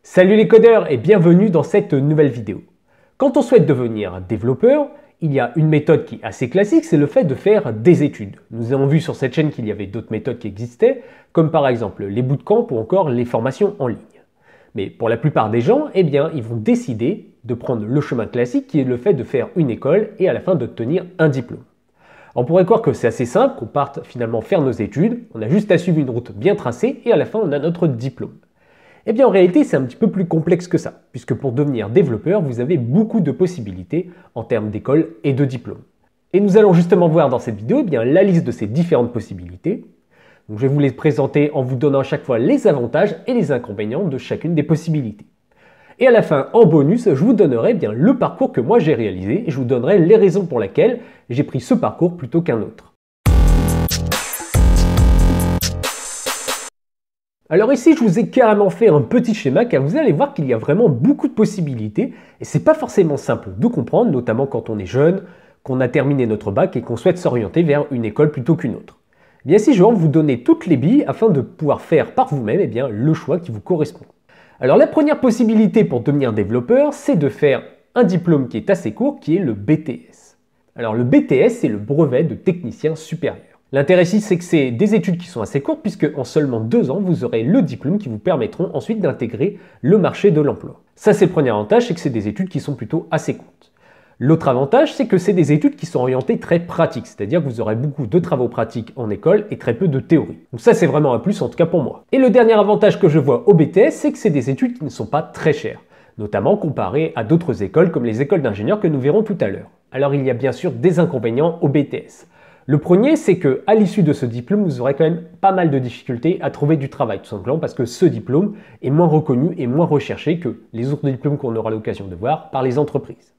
Salut les codeurs et bienvenue dans cette nouvelle vidéo. Quand on souhaite devenir développeur, il y a une méthode qui est assez classique, c'est le fait de faire des études. Nous avons vu sur cette chaîne qu'il y avait d'autres méthodes qui existaient, comme par exemple les bootcamps ou encore les formations en ligne. Mais pour la plupart des gens, ils vont décider de prendre le chemin classique qui est le fait de faire une école et à la fin d'obtenir un diplôme. On pourrait croire que c'est assez simple, qu'on parte finalement faire nos études, on a juste à suivre une route bien tracée et à la fin on a notre diplôme. Eh bien en réalité c'est un petit peu plus complexe que ça, puisque pour devenir développeur vous avez beaucoup de possibilités en termes d'école et de diplôme. Et nous allons justement voir dans cette vidéo la liste de ces différentes possibilités. Donc, je vais vous les présenter en vous donnant à chaque fois les avantages et les inconvénients de chacune des possibilités. Et à la fin, en bonus, je vous donnerai le parcours que moi j'ai réalisé et je vous donnerai les raisons pour lesquelles j'ai pris ce parcours plutôt qu'un autre. Alors ici, je vous ai carrément fait un petit schéma car vous allez voir qu'il y a vraiment beaucoup de possibilités et c'est pas forcément simple de comprendre, notamment quand on est jeune, qu'on a terminé notre bac et qu'on souhaite s'orienter vers une école plutôt qu'une autre. Bien ici, je vais vous donner toutes les billes afin de pouvoir faire par vous-même le choix qui vous correspond. Alors la première possibilité pour devenir développeur, c'est de faire un diplôme qui est assez court, qui est le BTS. Alors le BTS, c'est le brevet de technicien supérieur. L'intérêt ici, c'est que c'est des études qui sont assez courtes, puisque en seulement 2 ans, vous aurez le diplôme qui vous permettront ensuite d'intégrer le marché de l'emploi. Ça, c'est le premier avantage, c'est que c'est des études qui sont plutôt assez courtes. L'autre avantage, c'est que c'est des études qui sont orientées très pratiques, c'est-à-dire que vous aurez beaucoup de travaux pratiques en école et très peu de théorie. Donc ça, c'est vraiment un plus, en tout cas pour moi. Et le dernier avantage que je vois au BTS, c'est que c'est des études qui ne sont pas très chères, notamment comparées à d'autres écoles comme les écoles d'ingénieurs que nous verrons tout à l'heure. Alors il y a bien sûr des inconvénients au BTS. Le premier, c'est qu'à l'issue de ce diplôme, vous aurez quand même pas mal de difficultés à trouver du travail, tout simplement parce que ce diplôme est moins reconnu et moins recherché que les autres diplômes qu'on aura l'occasion de voir par les entreprises.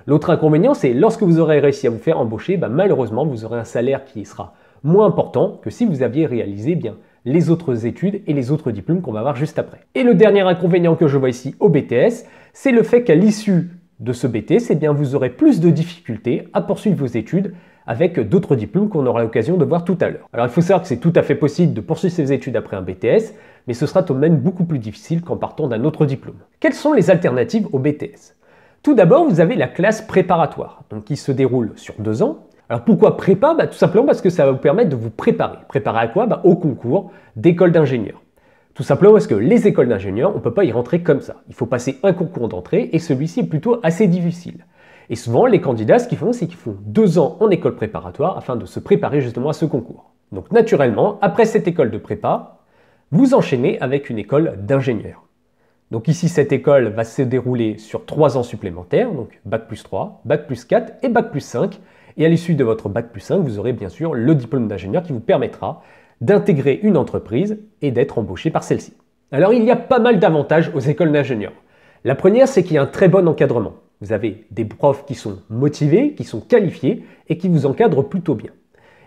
L'autre inconvénient, c'est lorsque vous aurez réussi à vous faire embaucher, malheureusement, vous aurez un salaire qui sera moins important que si vous aviez réalisé les autres études et les autres diplômes qu'on va voir juste après. Et le dernier inconvénient que je vois ici au BTS, c'est le fait qu'à l'issue de ce BTS, vous aurez plus de difficultés à poursuivre vos études avec d'autres diplômes qu'on aura l'occasion de voir tout à l'heure. Alors il faut savoir que c'est tout à fait possible de poursuivre ses études après un BTS, mais ce sera tout de même beaucoup plus difficile qu'en partant d'un autre diplôme. Quelles sont les alternatives au BTS ? Tout d'abord, vous avez la classe préparatoire, qui se déroule sur 2 ans. Alors pourquoi prépa ? Tout simplement parce que ça va vous permettre de vous préparer. Préparer à quoi ? Au concours d'école d'ingénieurs. Tout simplement parce que les écoles d'ingénieurs, on ne peut pas y rentrer comme ça. Il faut passer un concours d'entrée et celui-ci est plutôt assez difficile. Et souvent, les candidats, ce qu'ils font, c'est qu'ils font 2 ans en école préparatoire afin de se préparer justement à ce concours. Donc naturellement, après cette école de prépa, vous enchaînez avec une école d'ingénieur. Donc ici, cette école va se dérouler sur 3 ans supplémentaires, donc Bac plus 3, Bac plus 4 et Bac plus 5. Et à l'issue de votre Bac plus 5, vous aurez bien sûr le diplôme d'ingénieur qui vous permettra d'intégrer une entreprise et d'être embauché par celle-ci. Alors il y a pas mal d'avantages aux écoles d'ingénieurs. La première, c'est qu'il y a un très bon encadrement. Vous avez des profs qui sont motivés, qui sont qualifiés et qui vous encadrent plutôt bien.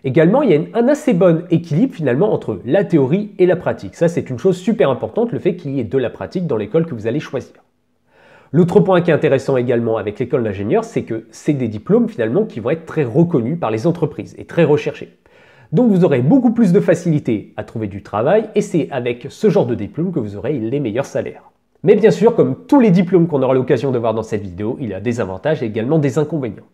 Également, il y a un assez bon équilibre finalement entre la théorie et la pratique. Ça, c'est une chose super importante, le fait qu'il y ait de la pratique dans l'école que vous allez choisir. L'autre point qui est intéressant également avec l'école d'ingénieur, c'est que c'est des diplômes finalement qui vont être très reconnus par les entreprises et très recherchés. Donc vous aurez beaucoup plus de facilité à trouver du travail et c'est avec ce genre de diplôme que vous aurez les meilleurs salaires. Mais bien sûr, comme tous les diplômes qu'on aura l'occasion de voir dans cette vidéo, il y a des avantages et également des inconvénients.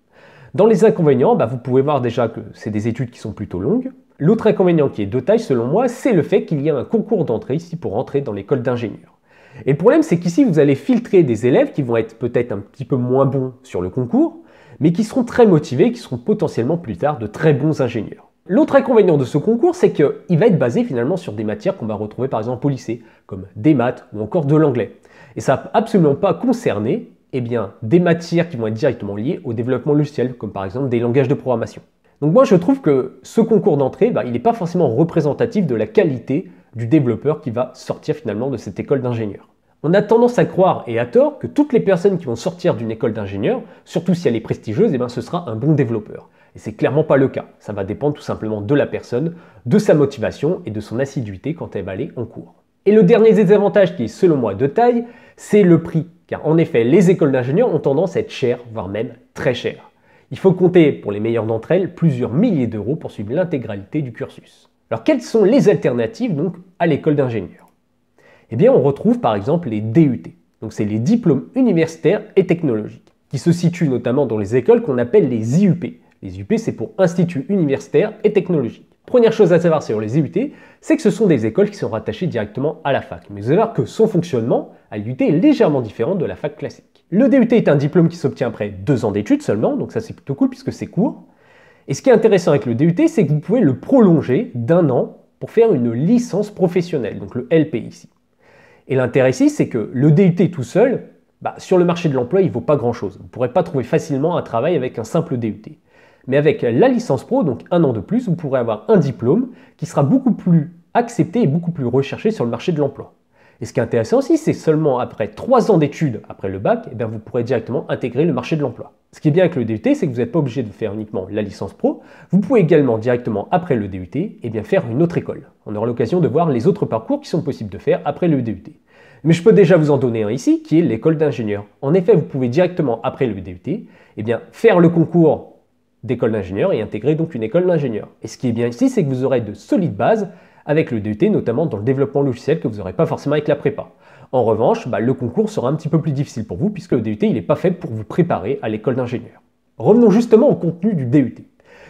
Dans les inconvénients, vous pouvez voir déjà que c'est des études qui sont plutôt longues. L'autre inconvénient qui est de taille selon moi, c'est le fait qu'il y a un concours d'entrée ici pour entrer dans l'école d'ingénieur. Et le problème, c'est qu'ici, vous allez filtrer des élèves qui vont être peut-être un petit peu moins bons sur le concours, mais qui seront très motivés, qui seront potentiellement plus tard de très bons ingénieurs. L'autre inconvénient de ce concours, c'est qu'il va être basé finalement sur des matières qu'on va retrouver par exemple au lycée, comme des maths ou encore de l'anglais. Et ça ne va absolument pas concerner des matières qui vont être directement liées au développement logiciel, comme par exemple des langages de programmation. Donc moi je trouve que ce concours d'entrée, il n'est pas forcément représentatif de la qualité du développeur qui va sortir finalement de cette école d'ingénieur. On a tendance à croire, et à tort, que toutes les personnes qui vont sortir d'une école d'ingénieur, surtout si elle est prestigieuse, ce sera un bon développeur. Et c'est clairement pas le cas. Ça va dépendre tout simplement de la personne, de sa motivation et de son assiduité quand elle va aller en cours. Et le dernier désavantage qui est selon moi de taille, c'est le prix. Car en effet, les écoles d'ingénieurs ont tendance à être chères, voire même très chères. Il faut compter, pour les meilleures d'entre elles, plusieurs milliers d'euros pour suivre l'intégralité du cursus. Alors quelles sont les alternatives donc à l'école d'ingénieur ? Eh bien, on retrouve par exemple les DUT. Donc, c'est les diplômes universitaires et technologiques, qui se situent notamment dans les écoles qu'on appelle les IUP. Les IUP, c'est pour Instituts universitaires et technologiques. Première chose à savoir sur les IUT, c'est que ce sont des écoles qui sont rattachées directement à la fac. Mais vous allez voir que son fonctionnement à l'IUT est légèrement différent de la fac classique. Le DUT est un diplôme qui s'obtient après 2 ans d'études seulement, donc ça c'est plutôt cool puisque c'est court. Et ce qui est intéressant avec le DUT, c'est que vous pouvez le prolonger d'1 an pour faire une licence professionnelle, donc le LP ici. Et l'intérêt ici, c'est que le DUT tout seul, sur le marché de l'emploi, il ne vaut pas grand-chose. Vous ne pourrez pas trouver facilement un travail avec un simple DUT. Mais avec la licence pro, donc 1 an de plus, vous pourrez avoir un diplôme qui sera beaucoup plus accepté et beaucoup plus recherché sur le marché de l'emploi. Et ce qui est intéressant aussi, c'est seulement après 3 ans d'études après le bac, vous pourrez directement intégrer le marché de l'emploi. Ce qui est bien avec le DUT, c'est que vous n'êtes pas obligé de faire uniquement la licence pro, vous pouvez également directement après le DUT, faire une autre école. On aura l'occasion de voir les autres parcours qui sont possibles de faire après le DUT. Mais je peux déjà vous en donner un ici, qui est l'école d'ingénieur. En effet, vous pouvez directement après le DUT, faire le concours d'école d'ingénieur et intégrer donc une école d'ingénieur. Et ce qui est bien ici, c'est que vous aurez de solides bases avec le DUT, notamment dans le développement logiciel que vous n'aurez pas forcément avec la prépa. En revanche, le concours sera un petit peu plus difficile pour vous puisque le DUT n'est pas fait pour vous préparer à l'école d'ingénieur. Revenons justement au contenu du DUT.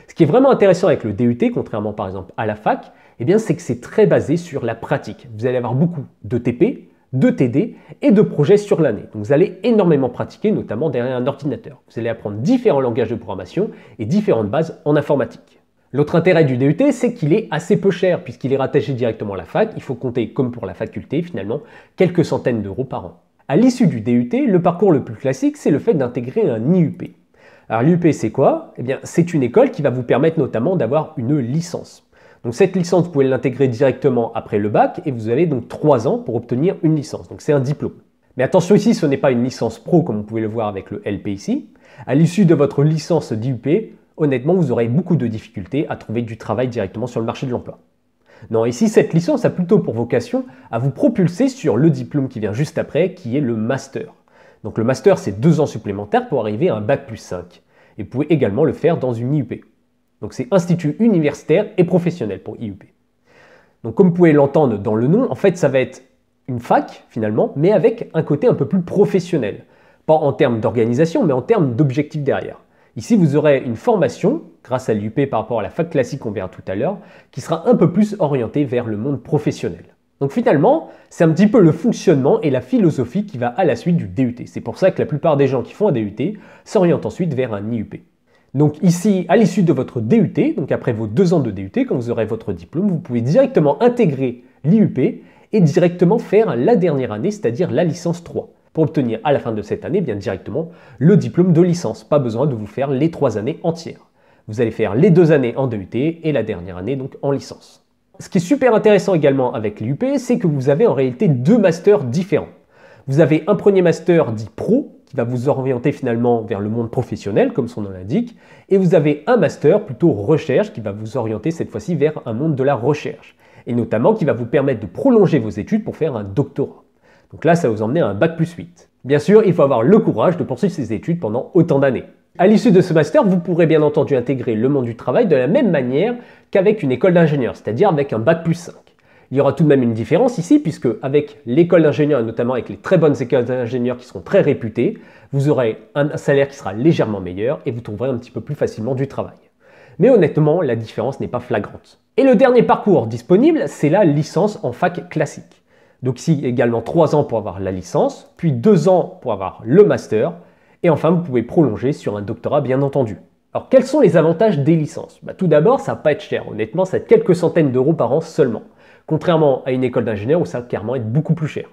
Ce qui est vraiment intéressant avec le DUT, contrairement par exemple à la fac, c'est que c'est très basé sur la pratique. Vous allez avoir beaucoup de TP, de TD et de projets sur l'année. Donc vous allez énormément pratiquer, notamment derrière un ordinateur. Vous allez apprendre différents langages de programmation et différentes bases en informatique. L'autre intérêt du DUT, c'est qu'il est assez peu cher puisqu'il est rattaché directement à la fac. Il faut compter, comme pour la faculté, finalement, quelques centaines d'euros par an. À l'issue du DUT, le parcours le plus classique, c'est le fait d'intégrer un IUP. Alors l'IUP, c'est quoi? C'est une école qui va vous permettre notamment d'avoir une licence. Donc cette licence, vous pouvez l'intégrer directement après le bac et vous avez donc 3 ans pour obtenir une licence. Donc c'est un diplôme. Mais attention ici, ce n'est pas une licence pro comme vous pouvez le voir avec le LP ici. À l'issue de votre licence d'IUP, honnêtement, vous aurez beaucoup de difficultés à trouver du travail directement sur le marché de l'emploi. Non, ici, cette licence a plutôt pour vocation à vous propulser sur le diplôme qui vient juste après, qui est le master. Donc le master, c'est 2 ans supplémentaires pour arriver à un bac plus 5. Et vous pouvez également le faire dans une IUP. Donc c'est Institut universitaire et professionnel pour IUP. Donc comme vous pouvez l'entendre dans le nom, en fait ça va être une fac finalement, mais avec un côté un peu plus professionnel. Pas en termes d'organisation, mais en termes d'objectifs derrière. Ici vous aurez une formation, grâce à l'IUP par rapport à la fac classique qu'on verra tout à l'heure, qui sera un peu plus orientée vers le monde professionnel. Donc finalement, c'est un petit peu le fonctionnement et la philosophie qui va à la suite du DUT. C'est pour ça que la plupart des gens qui font un DUT s'orientent ensuite vers un IUP. Donc ici, à l'issue de votre DUT, donc après vos 2 ans de DUT, quand vous aurez votre diplôme, vous pouvez directement intégrer l'IUP et directement faire la dernière année, c'est-à-dire la licence 3, pour obtenir à la fin de cette année, bien directement, le diplôme de licence. Pas besoin de vous faire les 3 années entières. Vous allez faire les 2 années en DUT et la dernière année donc en licence. Ce qui est super intéressant également avec l'IUP, c'est que vous avez en réalité 2 masters différents. Vous avez un premier master dit pro, qui va vous orienter finalement vers le monde professionnel, comme son nom l'indique, et vous avez un master plutôt recherche, qui va vous orienter cette fois-ci vers un monde de la recherche, et notamment qui va vous permettre de prolonger vos études pour faire un doctorat. Donc là, ça va vous emmener à un bac plus 8. Bien sûr, il faut avoir le courage de poursuivre ces études pendant autant d'années. À l'issue de ce master, vous pourrez bien entendu intégrer le monde du travail de la même manière qu'avec une école d'ingénieur, c'est-à-dire avec un bac plus 5. Il y aura tout de même une différence ici, puisque avec l'école d'ingénieur, et notamment avec les très bonnes écoles d'ingénieurs qui seront très réputées, vous aurez un salaire qui sera légèrement meilleur et vous trouverez un petit peu plus facilement du travail. Mais honnêtement, la différence n'est pas flagrante. Et le dernier parcours disponible, c'est la licence en fac classique. Donc ici, également 3 ans pour avoir la licence, puis 2 ans pour avoir le master, et enfin, vous pouvez prolonger sur un doctorat, bien entendu. Alors, quels sont les avantages des licences? Tout d'abord, ça ne va pas être cher. Honnêtement, ça va être quelques centaines d'euros par an seulement. Contrairement à une école d'ingénieur où ça va clairement être beaucoup plus cher.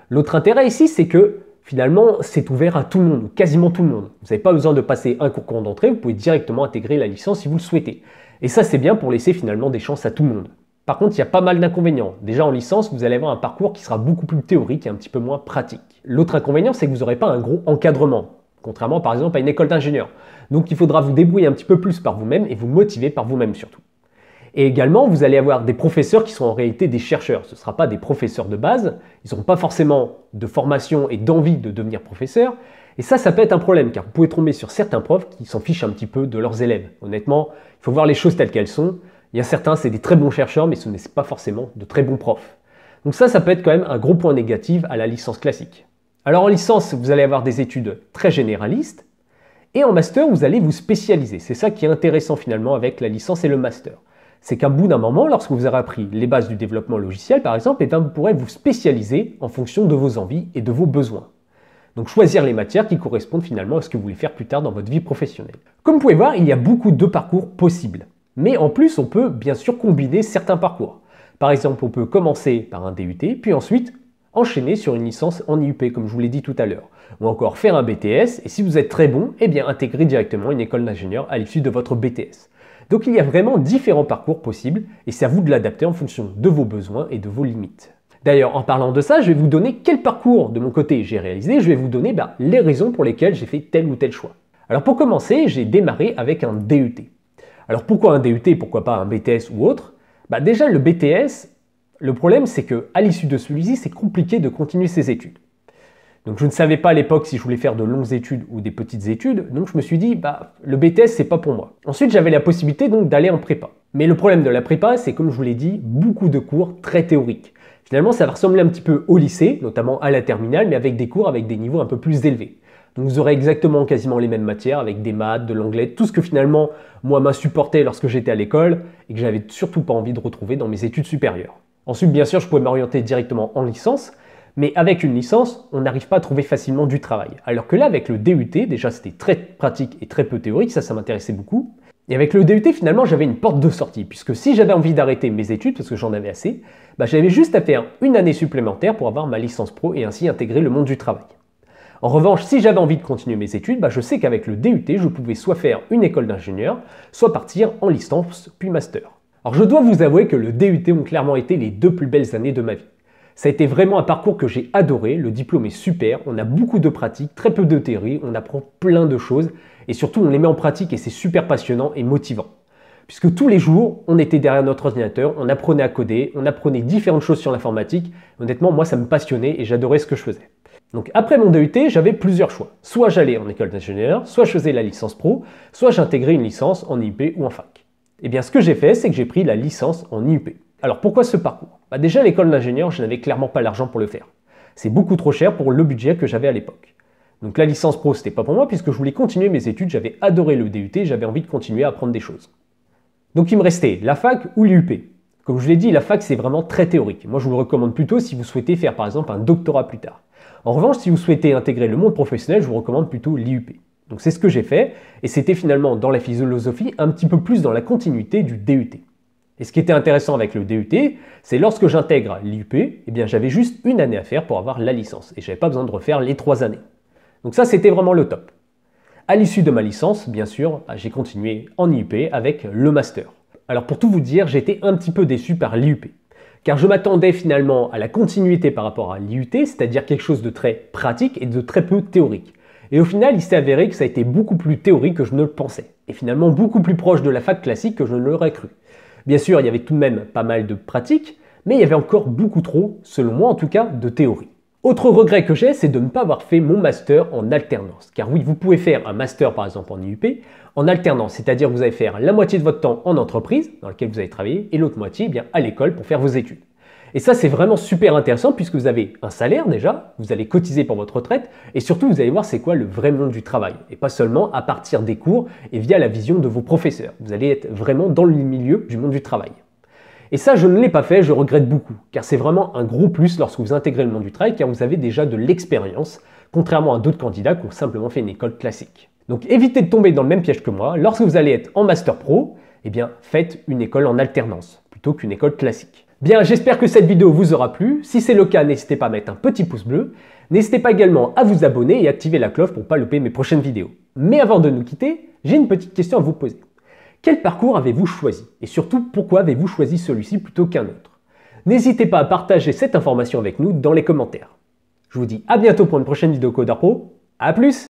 L'autre intérêt ici, c'est que finalement, c'est ouvert à tout le monde, quasiment tout le monde. Vous n'avez pas besoin de passer un concours d'entrée, vous pouvez directement intégrer la licence si vous le souhaitez. Et ça, c'est bien pour laisser finalement des chances à tout le monde. Par contre, il y a pas mal d'inconvénients. Déjà en licence, vous allez avoir un parcours qui sera beaucoup plus théorique et un petit peu moins pratique. L'autre inconvénient, c'est que vous n'aurez pas un gros encadrement, contrairement par exemple à une école d'ingénieur. Donc il faudra vous débrouiller un petit peu plus par vous-même et vous motiver par vous-même surtout. Et également, vous allez avoir des professeurs qui sont en réalité des chercheurs. Ce ne sera pas des professeurs de base, ils n'auront pas forcément de formation et d'envie de devenir professeur. Et ça peut être un problème, car vous pouvez tomber sur certains profs qui s'en fichent un petit peu de leurs élèves. Honnêtement, il faut voir les choses telles qu'elles sont. Il y a certains, c'est des très bons chercheurs, mais ce n'est pas forcément de très bons profs. Donc ça peut être quand même un gros point négatif à la licence classique. Alors en licence, vous allez avoir des études très généralistes, et en master, vous allez vous spécialiser. C'est ça qui est intéressant finalement avec la licence et le master. C'est qu'à bout d'un moment, lorsque vous aurez appris les bases du développement logiciel par exemple, vous pourrez vous spécialiser en fonction de vos envies et de vos besoins. Donc choisir les matières qui correspondent finalement à ce que vous voulez faire plus tard dans votre vie professionnelle. Comme vous pouvez voir, il y a beaucoup de parcours possibles. Mais en plus, on peut bien sûr combiner certains parcours. Par exemple, on peut commencer par un DUT, puis ensuite enchaîner sur une licence en IUP, comme je vous l'ai dit tout à l'heure. Ou encore faire un BTS, et si vous êtes très bon, eh bien intégrer directement une école d'ingénieur à l'issue de votre BTS. Donc il y a vraiment différents parcours possibles, et c'est à vous de l'adapter en fonction de vos besoins et de vos limites. D'ailleurs, en parlant de ça, je vais vous donner quel parcours de mon côté j'ai réalisé, je vais vous donner les raisons pour lesquelles j'ai fait tel ou tel choix. Alors pour commencer, j'ai démarré avec un DUT. Alors pourquoi un DUT, pourquoi pas un BTS ou autre? Déjà le BTS, le problème c'est qu'à l'issue de celui-ci, c'est compliqué de continuer ses études. Donc je ne savais pas à l'époque si je voulais faire de longues études ou des petites études, donc je me suis dit, le BTS c'est pas pour moi. Ensuite j'avais la possibilité donc d'aller en prépa. Mais le problème de la prépa, c'est comme je vous l'ai dit, beaucoup de cours très théoriques. Finalement ça va ressembler un petit peu au lycée, notamment à la terminale, mais avec des cours avec des niveaux un peu plus élevés. Donc vous aurez exactement quasiment les mêmes matières, avec des maths, de l'anglais, tout ce que finalement moi m'insupportait lorsque j'étais à l'école et que j'avais surtout pas envie de retrouver dans mes études supérieures. Ensuite bien sûr je pouvais m'orienter directement en licence, mais avec une licence, on n'arrive pas à trouver facilement du travail. Alors que là, avec le DUT, déjà c'était très pratique et très peu théorique, ça m'intéressait beaucoup. Et avec le DUT, finalement, j'avais une porte de sortie, puisque si j'avais envie d'arrêter mes études, parce que j'en avais assez, j'avais juste à faire une année supplémentaire pour avoir ma licence pro et ainsi intégrer le monde du travail. En revanche, si j'avais envie de continuer mes études, je sais qu'avec le DUT, je pouvais soit faire une école d'ingénieur, soit partir en licence puis master. Alors je dois vous avouer que le DUT ont clairement été les 2 plus belles années de ma vie. Ça a été vraiment un parcours que j'ai adoré, le diplôme est super, on a beaucoup de pratiques, très peu de théorie, on apprend plein de choses et surtout on les met en pratique et c'est super passionnant et motivant. Puisque tous les jours, on était derrière notre ordinateur, on apprenait à coder, on apprenait différentes choses sur l'informatique. Honnêtement, moi ça me passionnait et j'adorais ce que je faisais. Donc après mon DUT, j'avais plusieurs choix. Soit j'allais en école d'ingénieur, soit je faisais la licence pro, soit j'intégrais une licence en IUP ou en fac. Et bien ce que j'ai fait, c'est que j'ai pris la licence en IUP. Alors pourquoi ce parcours? Déjà l'école d'ingénieur, je n'avais clairement pas l'argent pour le faire. C'est beaucoup trop cher pour le budget que j'avais à l'époque. Donc la licence pro, c'était pas pour moi puisque je voulais continuer mes études, j'avais adoré le DUT, j'avais envie de continuer à apprendre des choses. Donc il me restait la fac ou l'IUP. Comme je vous l'ai dit, la fac c'est vraiment très théorique. Moi je vous le recommande plutôt si vous souhaitez faire par exemple un doctorat plus tard. En revanche, si vous souhaitez intégrer le monde professionnel, je vous recommande plutôt l'IUP. Donc c'est ce que j'ai fait et c'était finalement dans la philosophie un petit peu plus dans la continuité du DUT. Et ce qui était intéressant avec le DUT, c'est lorsque j'intègre l'IUP, j'avais juste une année à faire pour avoir la licence et je n'avais pas besoin de refaire les 3 années. Donc ça, c'était vraiment le top. À l'issue de ma licence, bien sûr, j'ai continué en IUP avec le master. Alors pour tout vous dire, j'étais un petit peu déçu par l'IUP, car je m'attendais finalement à la continuité par rapport à l'IUT, c'est-à-dire quelque chose de très pratique et de très peu théorique. Et au final, il s'est avéré que ça a été beaucoup plus théorique que je ne le pensais, et finalement beaucoup plus proche de la fac classique que je ne l'aurais cru. Bien sûr, il y avait tout de même pas mal de pratiques, mais il y avait encore beaucoup trop, selon moi en tout cas, de théorie. Autre regret que j'ai, c'est de ne pas avoir fait mon master en alternance. Car oui, vous pouvez faire un master par exemple en IUP, en alternance, c'est-à-dire que vous allez faire la moitié de votre temps en entreprise, dans laquelle vous allez travailler, et l'autre moitié à l'école pour faire vos études. Et ça, c'est vraiment super intéressant puisque vous avez un salaire déjà, vous allez cotiser pour votre retraite, et surtout vous allez voir c'est quoi le vrai monde du travail. Et pas seulement à partir des cours et via la vision de vos professeurs. Vous allez être vraiment dans le milieu du monde du travail. Et ça, je ne l'ai pas fait, je regrette beaucoup, car c'est vraiment un gros plus lorsque vous intégrez le monde du travail, car vous avez déjà de l'expérience, contrairement à d'autres candidats qui ont simplement fait une école classique. Donc évitez de tomber dans le même piège que moi, lorsque vous allez être en master pro, faites une école en alternance, plutôt qu'une école classique. Bien, j'espère que cette vidéo vous aura plu. Si c'est le cas, n'hésitez pas à mettre un petit pouce bleu. N'hésitez pas également à vous abonner et activer la cloche pour ne pas louper mes prochaines vidéos. Mais avant de nous quitter, j'ai une petite question à vous poser. Quel parcours avez-vous choisi? Et surtout, pourquoi avez-vous choisi celui-ci plutôt qu'un autre? N'hésitez pas à partager cette information avec nous dans les commentaires. Je vous dis à bientôt pour une prochaine vidéo Codeur Pro. À plus!